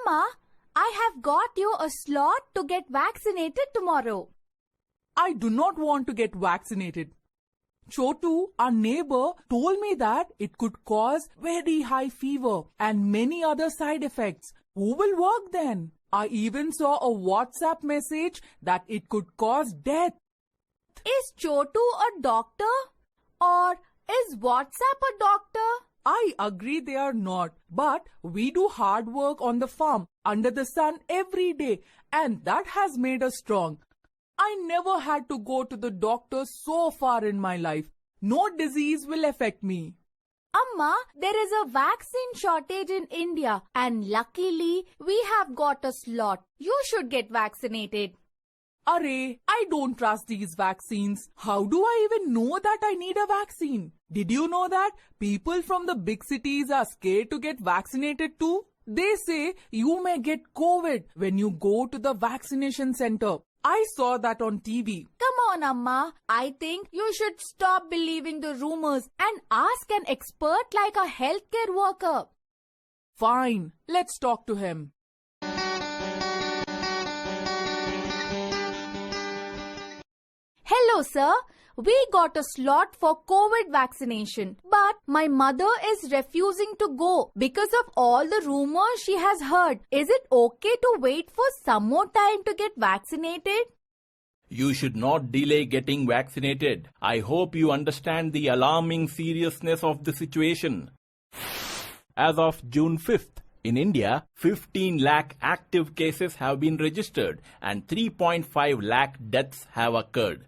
Amma, I have got you a slot to get vaccinated tomorrow. I do not want to get vaccinated. Chotu, our neighbor, told me that it could cause very high fever and many other side effects. Who will work then? I even saw a WhatsApp message that it could cause death. Is Chotu a doctor? Or is WhatsApp a doctor? I agree they are not, but we do hard work on the farm under the sun every day, and that has made us strong. I never had to go to the doctor so far in my life. No disease will affect me. Amma, there is a vaccine shortage in India, and luckily we have got a slot. You should get vaccinated. Arey, I don't trust these vaccines. How do I even know that I need a vaccine? Did you know that people from the big cities are scared to get vaccinated too? They say you may get COVID when you go to the vaccination center. I saw that on TV. Come on, Amma. I think you should stop believing the rumors and ask an expert like a healthcare worker. Fine, let's talk to him. Hello, sir. We got a slot for COVID vaccination, but my mother is refusing to go because of all the rumors she has heard. Is it okay to wait for some more time to get vaccinated? You should not delay getting vaccinated. I hope you understand the alarming seriousness of the situation. As of June 5th, in India, 15 lakh active cases have been registered and 3.5 lakh deaths have occurred.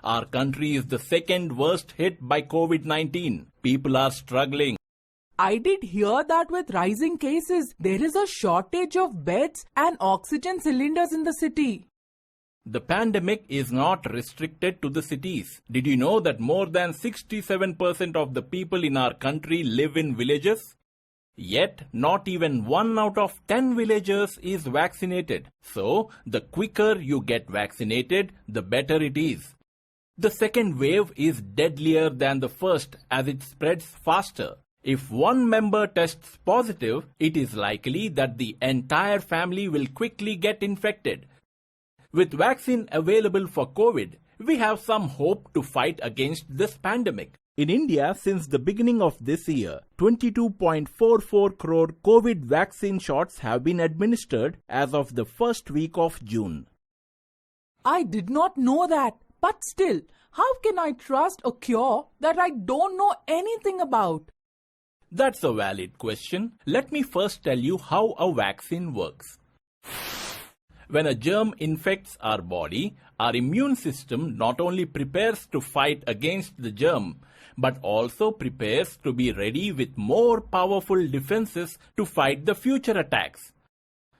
Our country is the second worst hit by COVID-19. People are struggling. I did hear that with rising cases, there is a shortage of beds and oxygen cylinders in the city. The pandemic is not restricted to the cities. Did you know that more than 67% of the people in our country live in villages? Yet, not even 1 out of 10 villagers is vaccinated. So, the quicker you get vaccinated, the better it is. The second wave is deadlier than the first as it spreads faster. If one member tests positive, it is likely that the entire family will quickly get infected. With vaccine available for COVID, we have some hope to fight against this pandemic. In India, since the beginning of this year, 22.44 crore COVID vaccine shots have been administered as of the first week of June. I did not know that. But still, how can I trust a cure that I don't know anything about? That's a valid question. Let me first tell you how a vaccine works. When a germ infects our body, our immune system not only prepares to fight against the germ, but also prepares to be ready with more powerful defenses to fight the future attacks.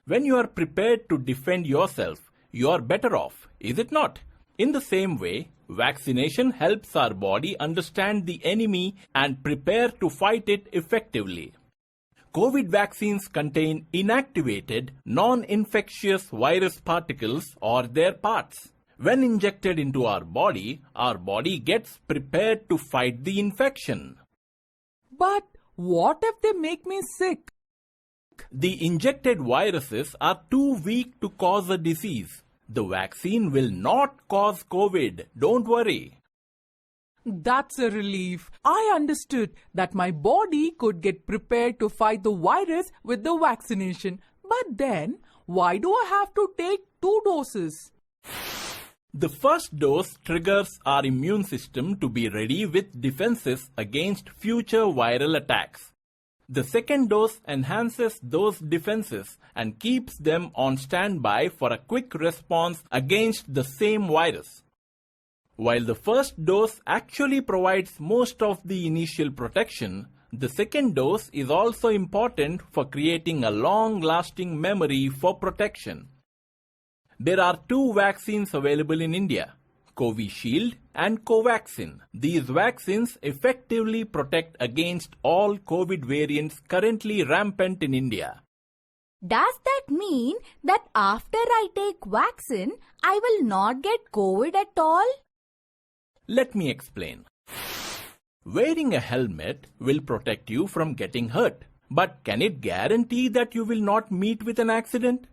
When you are prepared to defend yourself, you are better off, is it not? In the same way, vaccination helps our body understand the enemy and prepare to fight it effectively. COVID vaccines contain inactivated, non-infectious virus particles or their parts. When injected into our body gets prepared to fight the infection. But what if they make me sick? The injected viruses are too weak to cause a disease. The vaccine will not cause COVID. Don't worry. That's a relief. I understood that my body could get prepared to fight the virus with the vaccination. But then, why do I have to take 2 doses? The first dose triggers our immune system to be ready with defenses against future viral attacks. The second dose enhances those defenses and keeps them on standby for a quick response against the same virus. While the first dose actually provides most of the initial protection, the second dose is also important for creating a long-lasting memory for protection. There are 2 vaccines available in India, Covishield and Covaxin. These vaccines effectively protect against all COVID variants currently rampant in India. Does that mean that after I take vaccine, I will not get COVID at all? Let me explain. Wearing a helmet will protect you from getting hurt, But can it guarantee that you will not meet with an accident?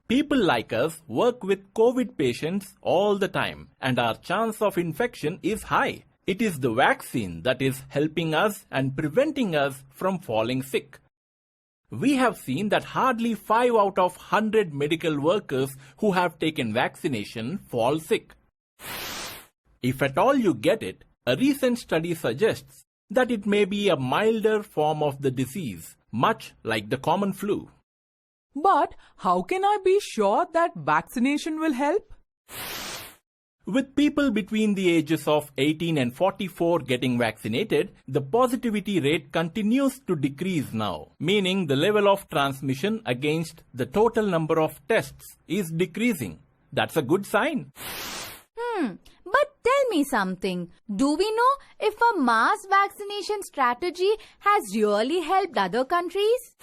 People like us work with COVID patients all the time, and our chance of infection is high. It is the vaccine that is helping us and preventing us from falling sick. We have seen that hardly 5 out of 100 medical workers who have taken vaccination fall sick. If at all you get it, a recent study suggests that it may be a milder form of the disease, much like the common flu. But how can I be sure that vaccination will help? With people between the ages of 18 and 44 getting vaccinated, the positivity rate continues to decrease now, meaning the level of transmission against the total number of tests is decreasing. That's a good sign. But tell me something. Do we know if a mass vaccination strategy has really helped other countries?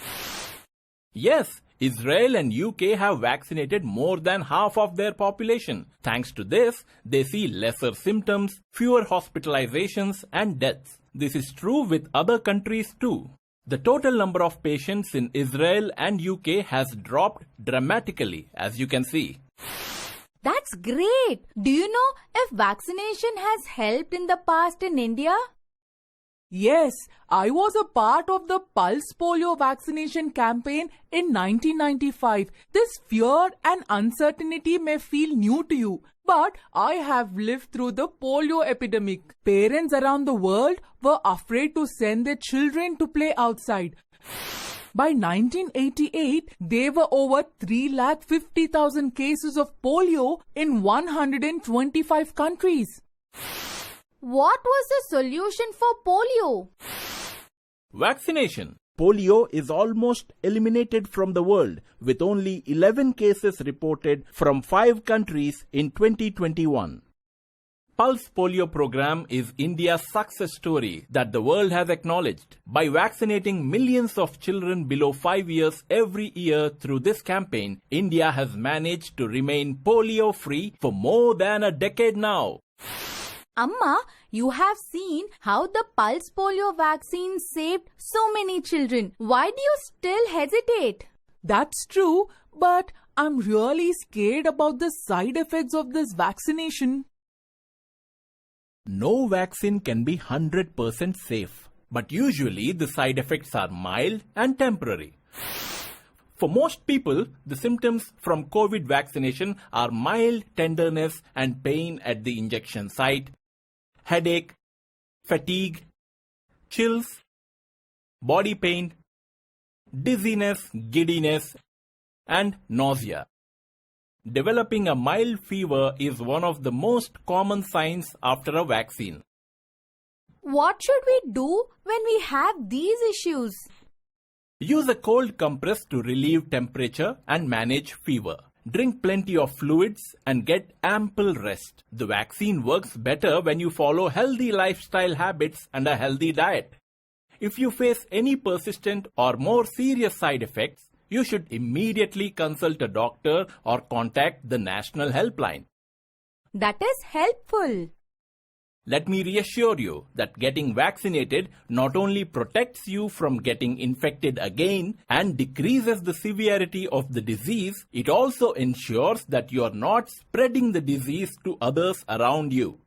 Yes, Israel and UK have vaccinated more than half of their population. Thanks to this, they see lesser symptoms, fewer hospitalizations and deaths. This is true with other countries too. The total number of patients in Israel and UK has dropped dramatically, as you can see. That's great. Do you know if vaccination has helped in the past in India? Yes, I was a part of the pulse polio vaccination campaign in 1995. This fear and uncertainty may feel new to you, but I have lived through the polio epidemic. Parents around the world were afraid to send their children to play outside. By 1988, there were over 350,000 cases of polio in 125 countries. What was the solution for polio? Vaccination. Polio is almost eliminated from the world, with only 11 cases reported from 5 countries in 2021. Pulse Polio program is India's success story that the world has acknowledged. By vaccinating millions of children below 5 years every year through this campaign, India has managed to remain polio-free for more than a decade now. Amma, you have seen how the pulse polio vaccine saved so many children. Why do you still hesitate? That's true, but I'm really scared about the side effects of this vaccination. No vaccine can be 100% safe, but usually the side effects are mild and temporary. For most people, the symptoms from COVID vaccination are mild tenderness and pain at the injection site, headache, fatigue, chills, body pain, dizziness, giddiness, and nausea. Developing a mild fever is one of the most common signs after a vaccine. What should we do when we have these issues? Use a cold compress to relieve temperature and manage fever. Drink plenty of fluids and get ample rest. The vaccine works better when you follow healthy lifestyle habits and a healthy diet. If you face any persistent or more serious side effects, you should immediately consult a doctor or contact the National Helpline. That is helpful. Let me reassure you that getting vaccinated not only protects you from getting infected again and decreases the severity of the disease, it also ensures that you are not spreading the disease to others around you.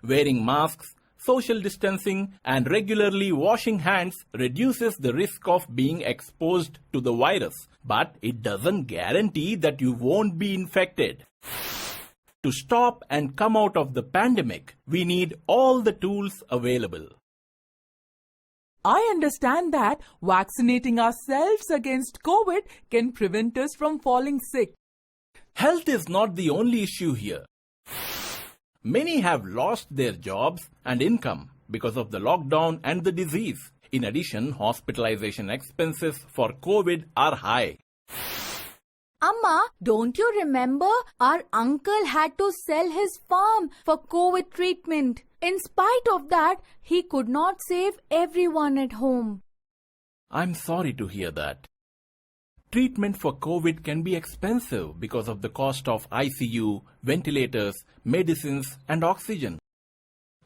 Wearing masks, social distancing, and regularly washing hands reduces the risk of being exposed to the virus, but it doesn't guarantee that you won't be infected. To stop and come out of the pandemic, we need all the tools available. I understand that vaccinating ourselves against COVID can prevent us from falling sick. Health is not the only issue here. Many have lost their jobs and income because of the lockdown and the disease. In addition, hospitalization expenses for COVID are high. Amma, don't you remember our uncle had to sell his farm for COVID treatment? In spite of that, he could not save everyone at home. I'm sorry to hear that. Treatment for COVID can be expensive because of the cost of ICU, ventilators, medicines, and oxygen.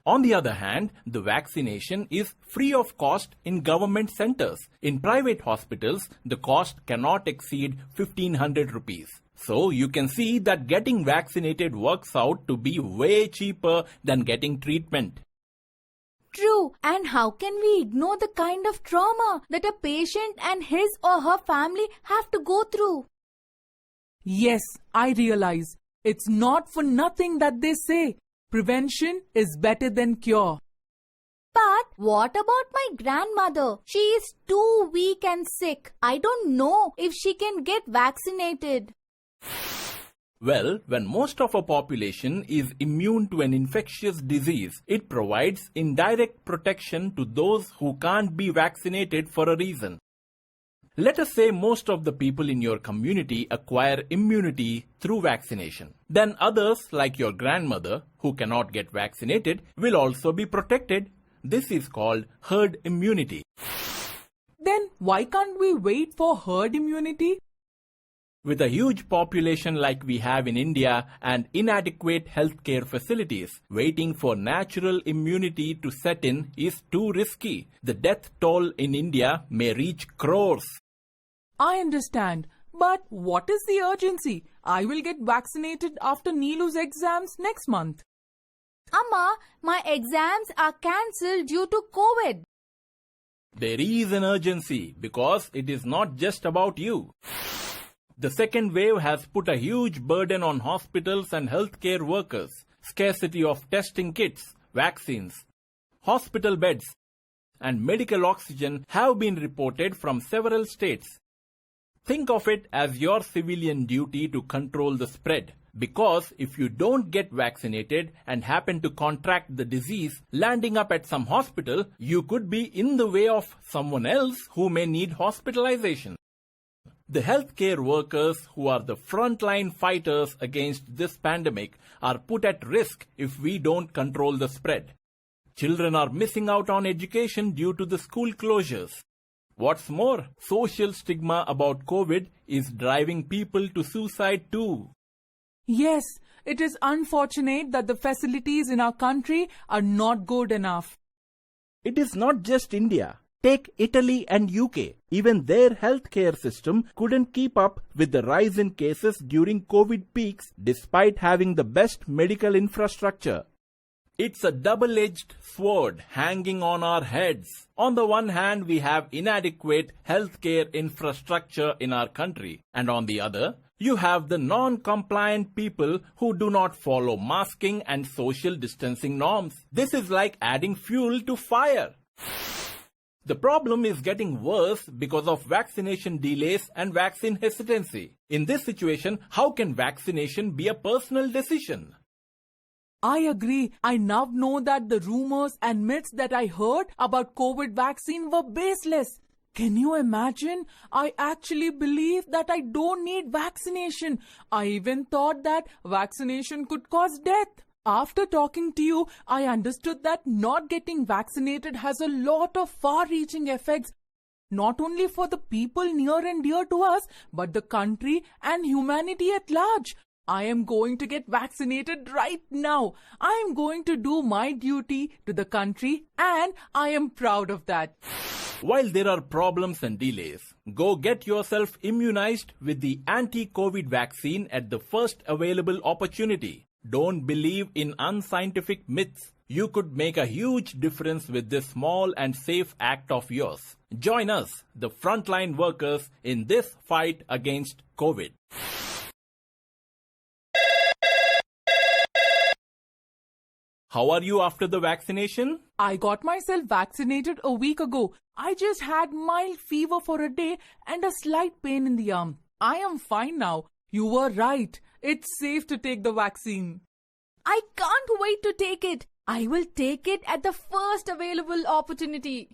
On the other hand, the vaccination is free of cost in government centers. In private hospitals, the cost cannot exceed 1500 rupees. So you can see that getting vaccinated works out to be way cheaper than getting treatment. True. And how can we ignore the kind of trauma that a patient and his or her family have to go through? Yes, I realize. It's not for nothing that they say prevention is better than cure. But what about my grandmother? She is too weak and sick. I don't know if she can get vaccinated. Well, when most of a population is immune to an infectious disease, it provides indirect protection to those who can't be vaccinated for a reason. Let us say most of the people in your community acquire immunity through vaccination. Then others, like your grandmother, who cannot get vaccinated, will also be protected. This is called herd immunity. Then why can't we wait for herd immunity? With a huge population like we have in India and inadequate healthcare facilities, waiting for natural immunity to set in is too risky. The death toll in India may reach crores. I understand. But what is the urgency? I will get vaccinated after Neelu's exams next month. Amma, my exams are cancelled due to COVID. There is an urgency because it is not just about you. The second wave has put a huge burden on hospitals and healthcare workers. Scarcity of testing kits, vaccines, hospital beds, and medical oxygen have been reported from several states. Think of it as your civilian duty to control the spread. Because if you don't get vaccinated and happen to contract the disease, landing up at some hospital, you could be in the way of someone else who may need hospitalization. The healthcare workers who are the frontline fighters against this pandemic are put at risk if we don't control the spread. Children are missing out on education due to the school closures. What's more, social stigma about COVID is driving people to suicide too. Yes, it is unfortunate that the facilities in our country are not good enough. It is not just India. Take Italy and UK. Even their healthcare system couldn't keep up with the rise in cases during COVID peaks despite having the best medical infrastructure. It's a double-edged sword hanging on our heads. On the one hand, we have inadequate healthcare infrastructure in our country, and on the other, you have the non-compliant people who do not follow masking and social distancing norms. This is like adding fuel to fire. The problem is getting worse because of vaccination delays and vaccine hesitancy. In this situation, how can vaccination be a personal decision? I agree. I now know that the rumors and myths that I heard about COVID vaccine were baseless. Can you imagine? I actually believed that I don't need vaccination. I even thought that vaccination could cause death. After talking to you, I understood that not getting vaccinated has a lot of far-reaching effects, not only for the people near and dear to us, but the country and humanity at large. I am going to get vaccinated right now. I am going to do my duty to the country, and I am proud of that. While there are problems and delays, go get yourself immunized with the anti-COVID vaccine at the first available opportunity. Don't believe in unscientific myths. You could make a huge difference with this small and safe act of yours. Join us, the frontline workers, in this fight against COVID. How are you after the vaccination? I got myself vaccinated a week ago. I just had mild fever for a day and a slight pain in the arm. I am fine now. You were right. It's safe to take the vaccine. I can't wait to take it. I will take it at the first available opportunity.